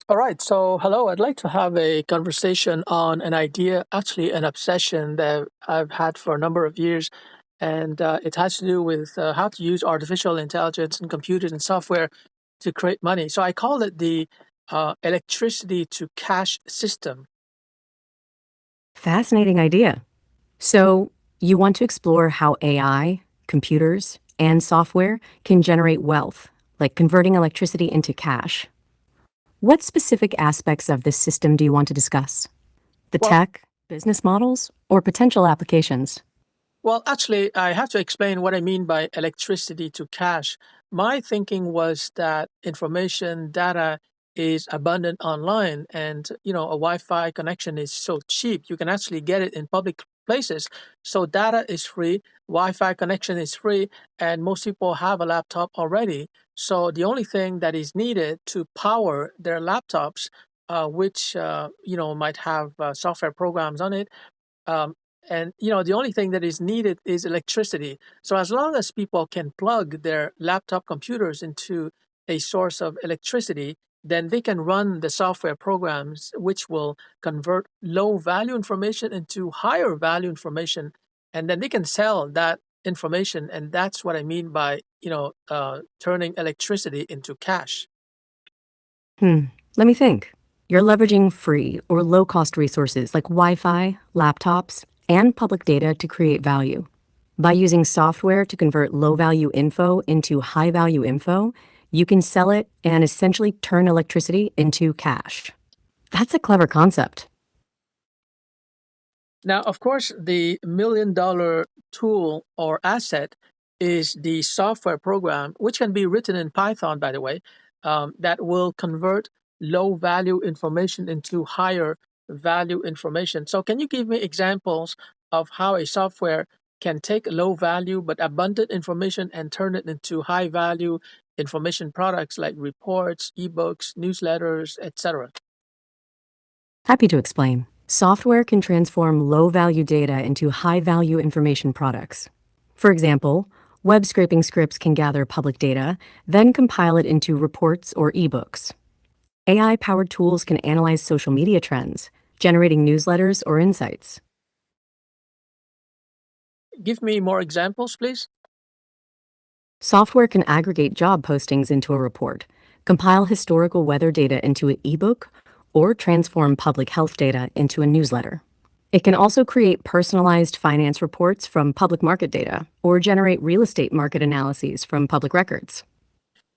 All right. So, hello. I'd like to have a conversation on an idea, actually, an obsession that I've had for a number of years. And it has to do with how to use artificial intelligence and computers and software to create money. So, I call it the electricity to cash system. Fascinating idea. So, you want to explore how AI, computers, and software can generate wealth, like converting electricity into cash. What specific aspects of this system do you want to discuss? The Well, tech, business models, or potential applications? actually, I have to explain what I mean by electricity to cash. My thinking was that information data is abundant online, and a Wi-Fi connection is so cheap. You can actually get it in public places. So data is free, Wi-Fi connection is free, and most people have a laptop already. So the only thing that is needed to power their laptops, which might have software programs on it, um, and the only thing that is needed is electricity. So as long as people can plug their laptop computers into a source of electricity, then they can run the software programs which will convert low value information into higher value information, and then they can sell that information. And that's what I mean by turning electricity into cash. Hmm, let me think. You're leveraging free or low cost resources like Wi Fi, laptops, and public data to create value. By using software to convert low value info into high value info, you can sell it and essentially turn electricity into cash. That's a clever concept. Now, of course, the $1 million tool or asset is the software program, which can be written in Python, by the way, that will convert low value information into higher value information. So, can you give me examples of how a software can take low value but abundant information and turn it into high value information products like reports, ebooks, newsletters, etc.? Happy to explain. Software can transform low value data into high value information products. For example, web scraping scripts can gather public data, then compile it into reports or ebooks. AI powered tools can analyze social media trends, generating newsletters or insights. Give me more examples, please. Software can aggregate job postings into a report, compile historical weather data into an ebook, or transform public health data into a newsletter. It can also create personalized finance reports from public market data or generate real estate market analyses from public records.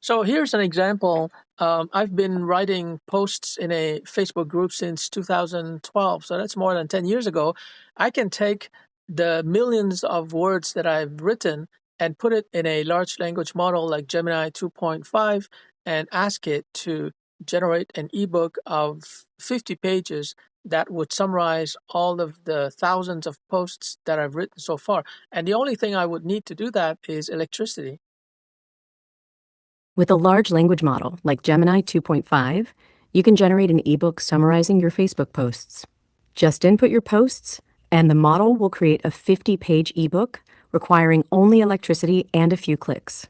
So here's an example. I've been writing posts in a Facebook group since 2012. So that's more than 10 years ago. I can take the millions of words that I've written and put it in a large language model like Gemini 2.5 and ask it to generate an ebook of 50 pages that would summarize all of the thousands of posts that I've written so far. And the only thing I would need to do that is electricity. With a large language model like Gemini 2.5, you can generate an ebook summarizing your Facebook posts. Just input your posts, and the model will create a 50-page ebook requiring only electricity and a few clicks.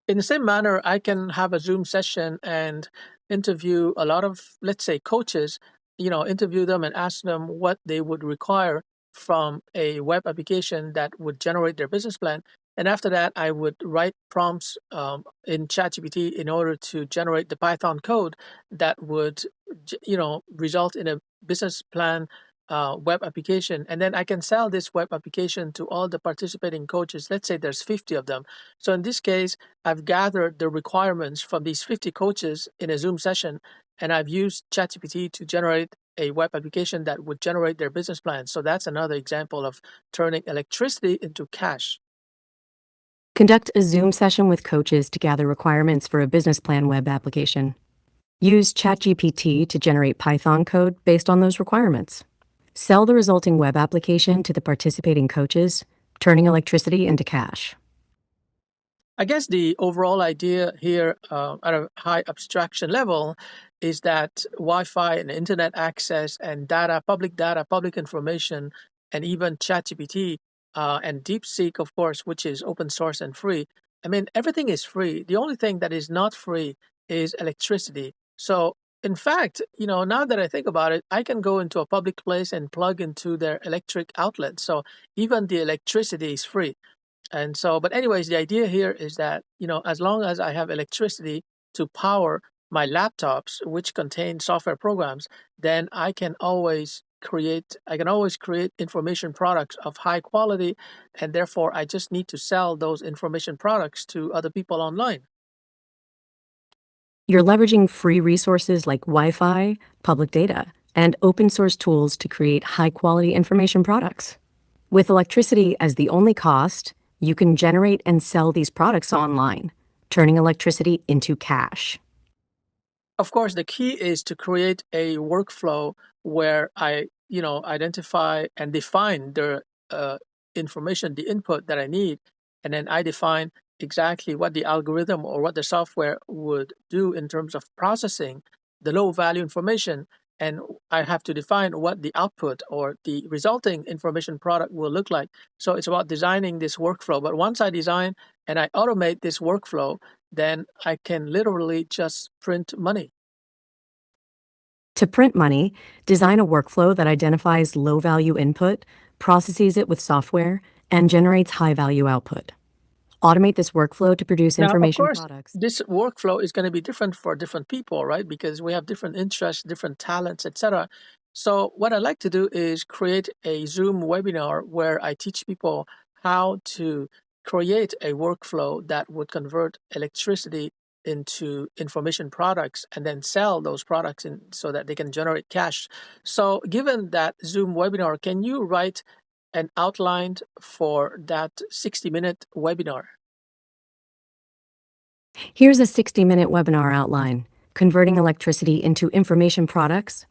In the same manner, I can have a Zoom session and interview a lot of, let's say, coaches, interview them and ask them what they would require from a web application that would generate their business plan. And after that, I would write prompts in ChatGPT in order to generate the Python code that would, result in a business plan web application. And then I can sell this web application to all the participating coaches. Let's say there's 50 of them. So in this case, I've gathered the requirements from these 50 coaches in a Zoom session, and I've used ChatGPT to generate a web application that would generate their business plan. So that's another example of turning electricity into cash. Conduct a Zoom session with coaches to gather requirements for a business plan web application. Use ChatGPT to generate Python code based on those requirements. Sell the resulting web application to the participating coaches, turning electricity into cash. I guess the overall idea here at a high abstraction level is that Wi Fi and internet access and data, public information, and even ChatGPT and DeepSeek, of course, which is open source and free. I mean, everything is free. The only thing that is not free is electricity. So In fact, now that I think about it, I can go into a public place and plug into their electric outlet. So even the electricity is free. And so, but anyways, the idea here is that, as long as I have electricity to power my laptops, which contain software programs, then I can always create information products of high quality. And therefore, I just need to sell those information products to other people online. You're leveraging free resources like Wi-Fi, public data, and open source tools to create high-quality information products. With electricity as the only cost, you can generate and sell these products online, turning electricity into cash. Of course, the key is to create a workflow where I, identify and define the information, the input that I need, and then I define exactly what the algorithm or what the software would do in terms of processing the low value information. And I have to define what the output or the resulting information product will look like. So it's about designing this workflow. But once I design and I automate this workflow, then I can literally just print money. To print money, design a workflow that identifies low-value input, processes it with software, and generates high-value output. Automate this workflow to produce Now, of information course, products. this workflow is going to be different for different people, right? Because we have different interests, different talents, etc. So, what I like to do is create a Zoom webinar where I teach people how to create a workflow that would convert electricity into information products and then sell those products so that they can generate cash. So, given that Zoom webinar, can you write an outline for that 60-minute webinar? Here's a 60-minute webinar outline, Converting Electricity into Information Products.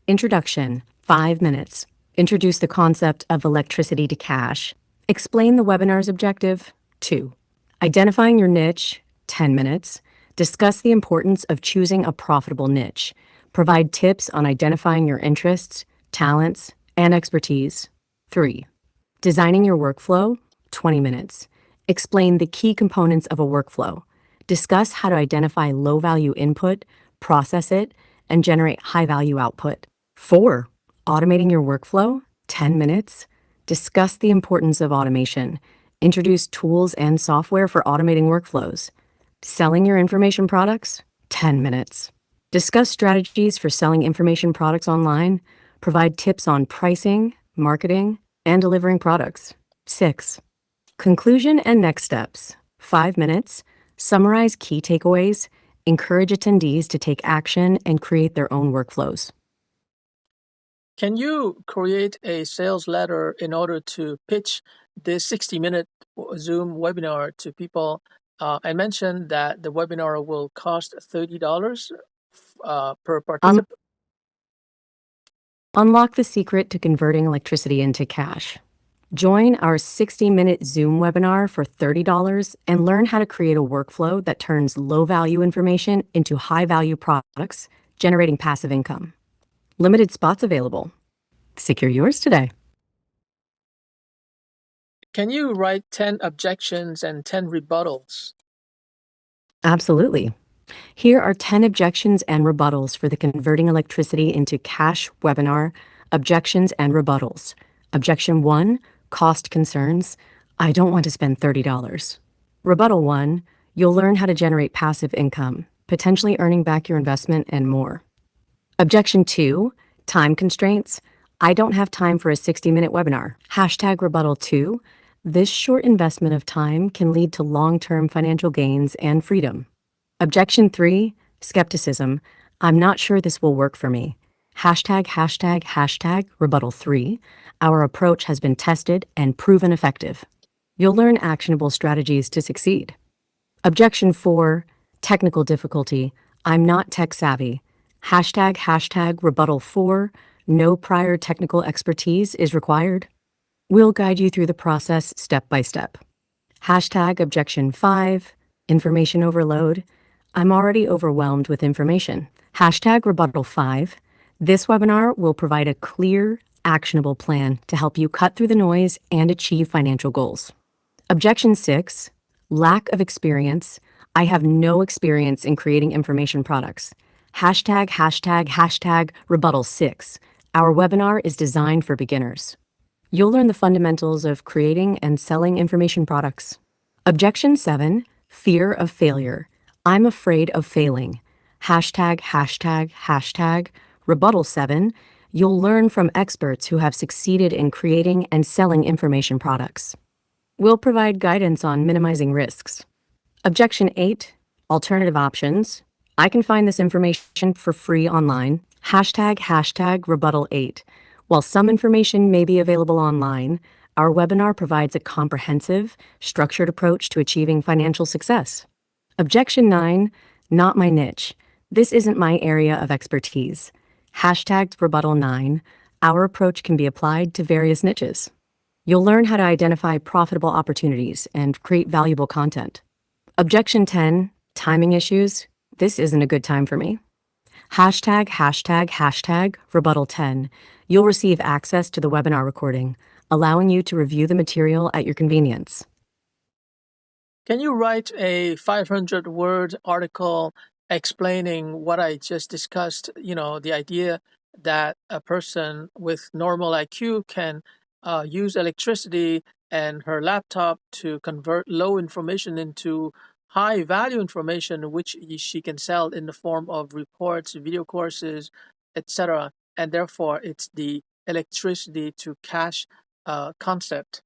Introduction, 5 minutes. Introduce the concept of electricity to cash. Explain the webinar's objective. 2. Identifying your niche, 10 minutes. Discuss the importance of choosing a profitable niche. Provide tips on identifying your interests, talents, and expertise. 3. Designing your workflow, 20 minutes. Explain the key components of a workflow. Discuss how to identify low-value input, process it, and generate high-value output. 4. Automating your workflow, 10 minutes. Discuss the importance of automation. Introduce tools and software for automating workflows. Selling your information products, 10 minutes. Discuss strategies for selling information products online. Provide tips on pricing, marketing, and delivering products. 6. Conclusion and next steps, 5 minutes. Summarize key takeaways, encourage attendees to take action, and create their own workflows. Can you create a sales letter in order to pitch this 60-minute Zoom webinar to people? I mentioned that the webinar will cost $30 per participant. Unlock the secret to converting electricity into cash. Join our 60-minute Zoom webinar for $30 and learn how to create a workflow that turns low-value information into high-value products, generating passive income. Limited spots available. Secure yours today. Can you write 10 objections and 10 rebuttals? Absolutely. Here are 10 objections and rebuttals for the Converting Electricity into Cash webinar. Objections and rebuttals. Objection 1, cost concerns. I don't want to spend $30. Rebuttal 1, you'll learn how to generate passive income, potentially earning back your investment and more. Objection 2, time constraints. I don't have time for a 60-minute webinar. Hashtag rebuttal 2, this short investment of time can lead to long-term financial gains and freedom. Objection 3, skepticism. I'm not sure this will work for me. Hashtag rebuttal 3. Our approach has been tested and proven effective. You'll learn actionable strategies to succeed. Objection 4, technical difficulty. I'm not tech savvy. Hashtag rebuttal 4. No prior technical expertise is required. We'll guide you through the process step by step. Hashtag objection 5, information overload. I'm already overwhelmed with information. Hashtag rebuttal 5. This webinar will provide a clear, actionable plan to help you cut through the noise and achieve financial goals. Objection 6, lack of experience. I have no experience in creating information products. ####, rebuttal 6. Our webinar is designed for beginners. You'll learn the fundamentals of creating and selling information products. Objection 7. Fear of failure. I'm afraid of failing. ####, rebuttal 7. You'll learn from experts who have succeeded in creating and selling information products. We'll provide guidance on minimizing risks. Objection 8. Alternative options. I can find this information for free online. ###, rebuttal 8. While some information may be available online, our webinar provides a comprehensive, structured approach to achieving financial success. Objection 9. Not my niche. This isn't my area of expertise. #rebuttal 9. Our approach can be applied to various niches. You'll learn how to identify profitable opportunities and create valuable content. Objection 10. Timing issues. This isn't a good time for me. ###, rebuttal 10. You'll receive access to the webinar recording, allowing you to review the material at your convenience. Can you write a 500-word article explaining what I just discussed? The idea that a person with normal IQ can use electricity and her laptop to convert low information into high value information, which she can sell in the form of reports, video courses, etc. And therefore, it's the electricity to cash concept.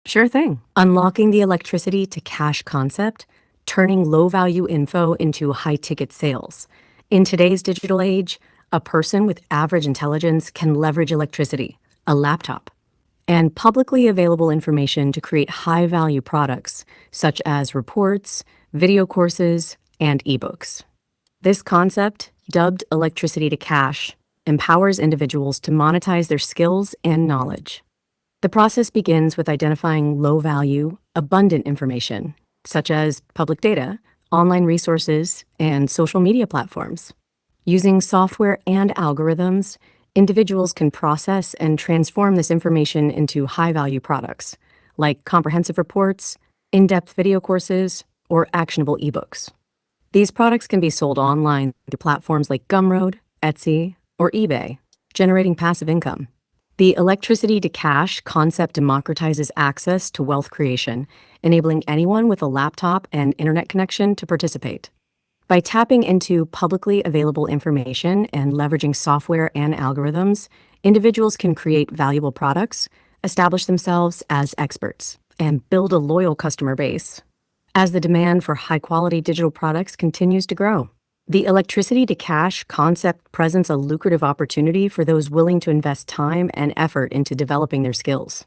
Sure thing. Unlocking the electricity to cash concept, turning low value info into high ticket sales. In today's digital age, a person with average intelligence can leverage electricity, a laptop, and publicly available information to create high value products such as reports, video courses, and ebooks. This concept, dubbed electricity to cash, empowers individuals to monetize their skills and knowledge. The process begins with identifying low-value, abundant information, such as public data, online resources, and social media platforms. Using software and algorithms, individuals can process and transform this information into high-value products, like comprehensive reports, in-depth video courses, or actionable ebooks. These products can be sold online through platforms like Gumroad, Etsy, or eBay, generating passive income. The electricity to cash concept democratizes access to wealth creation, enabling anyone with a laptop and internet connection to participate. By tapping into publicly available information and leveraging software and algorithms, individuals can create valuable products, establish themselves as experts, and build a loyal customer base. As the demand for high-quality digital products continues to grow, the electricity to cash concept presents a lucrative opportunity for those willing to invest time and effort into developing their skills.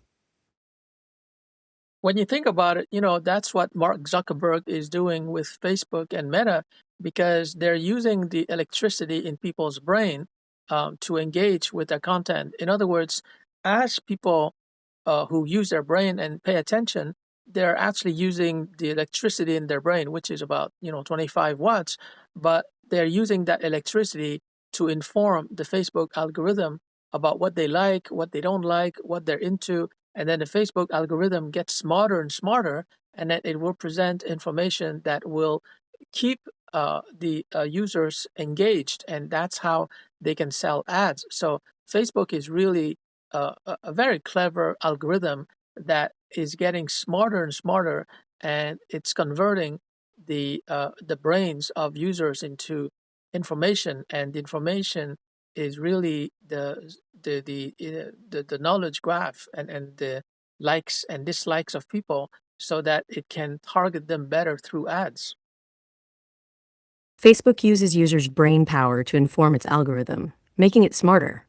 When you think about it, that's what Mark Zuckerberg is doing with Facebook and Meta, because they're using the electricity in people's brain to engage with their content. In other words, as people who use their brain and pay attention, they're actually using the electricity in their brain, which is about 25 watts, but they're using that electricity to inform the Facebook algorithm about what they like, what they don't like, what they're into, and then the Facebook algorithm gets smarter and smarter, and then it will present information that will keep the users engaged, and that's how they can sell ads. So Facebook is really a very clever algorithm that is getting smarter and smarter, and it's converting the brains of users into information, and the information is really the knowledge graph and the likes and dislikes of people, so that it can target them better through ads. Facebook uses users' brain power to inform its algorithm, making it smarter.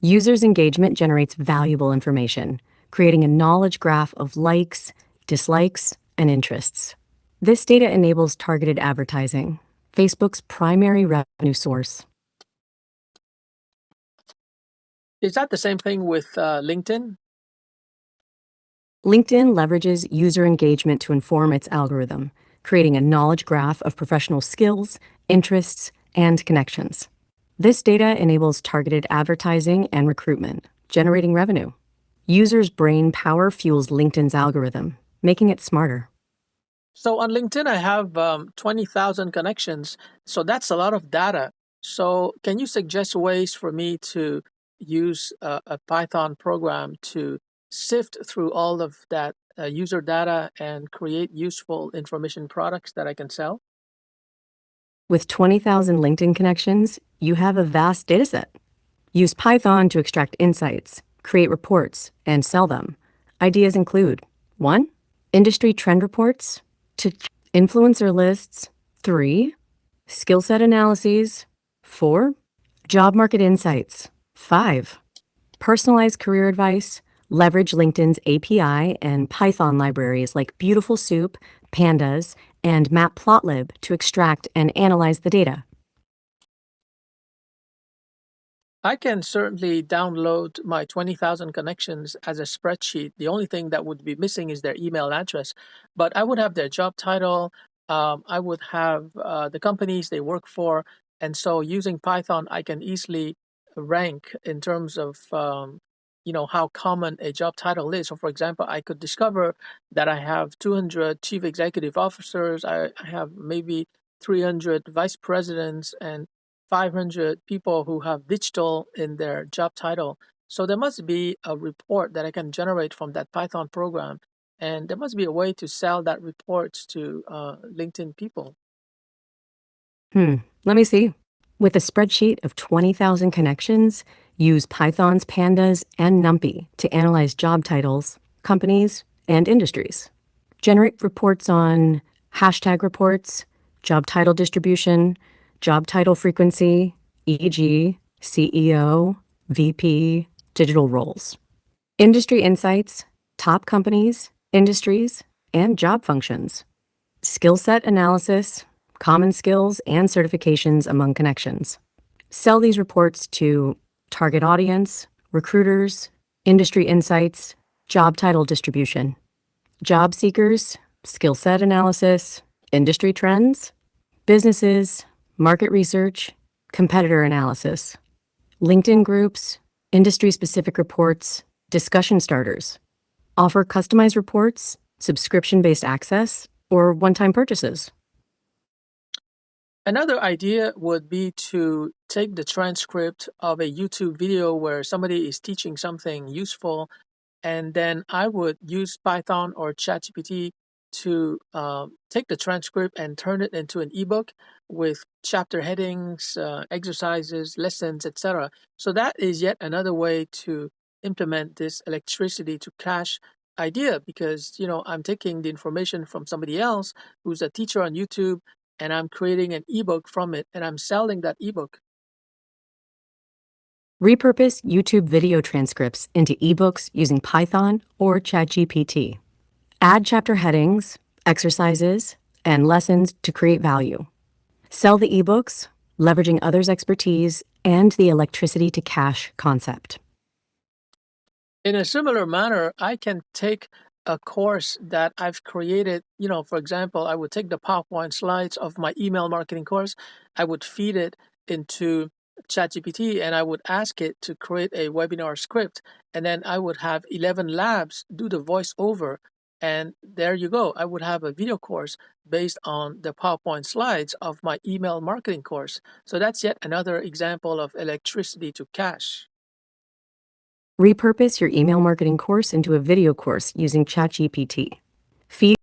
Users' engagement generates valuable information, creating a knowledge graph of likes, dislikes, and interests. This data enables targeted advertising, Facebook's primary revenue source. Is that the same thing with LinkedIn? LinkedIn leverages user engagement to inform its algorithm, creating a knowledge graph of professional skills, interests, and connections. This data enables targeted advertising and recruitment, generating revenue. Users' brain power fuels LinkedIn's algorithm, making it smarter. So on LinkedIn, I have 20,000 connections. So that's a lot of data. So can you suggest ways for me to use a Python program to sift through all of that user data and create useful information products that I can sell? With 20,000 LinkedIn connections, you have a vast dataset. Use Python to extract insights, create reports, and sell them. Ideas include 1. Industry trend reports, 2. Influencer lists, 3. Skill set analyses, 4. Job market insights, 5. Personalized career advice, leverage LinkedIn's API and Python libraries like Beautiful Soup, Pandas, and Matplotlib to extract and analyze the data. I can certainly download my 20,000 connections as a spreadsheet. The only thing that would be missing is their email address, but I would have their job title. I would have the companies they work for. And so using Python, I can easily rank in terms of, how common a job title is. So for example, I could discover that I have 200 chief executive officers. I have maybe 300 vice presidents and 500 people who have digital in their job title. So there must be a report that I can generate from that Python program. And there must be a way to sell that report to LinkedIn people. Let me see. With a spreadsheet of 20,000 connections, use Python's Pandas and NumPy to analyze job titles, companies, and industries. Generate reports on hashtag reports, job title distribution, job title frequency, e.g., CEO, VP, digital roles. Industry insights, top companies, industries, and job functions. Skill set analysis, common skills and certifications among connections. Sell these reports to target audience, recruiters, industry insights, job title distribution, job seekers, skill set analysis, industry trends, businesses, market research, competitor analysis, LinkedIn groups, industry-specific reports, discussion starters. Offer customized reports, subscription-based access, or one-time purchases. Another idea would be to take the transcript of a YouTube video where somebody is teaching something useful, and then I would use Python or ChatGPT to take the transcript and turn it into an ebook with chapter headings, exercises, lessons, etc. So that is yet another way to implement this electricity to cash idea, because I'm taking the information from somebody else who's a teacher on YouTube, and I'm creating an ebook from it, and I'm selling that ebook. Repurpose YouTube video transcripts into ebooks using Python or ChatGPT. Add chapter headings, exercises, and lessons to create value. Sell the ebooks, leveraging others' expertise and the electricity to cash concept. In a similar manner, I can take a course that I've created. For example, I would take the PowerPoint slides of my email marketing course, I would feed it into ChatGPT, and I would ask it to create a webinar script. And then I would have 11 labs do the voiceover. And there you go. I would have a video course based on the PowerPoint slides of my email marketing course. So that's yet another example of electricity to cash. Repurpose your email marketing course into a video course using ChatGPT. Feed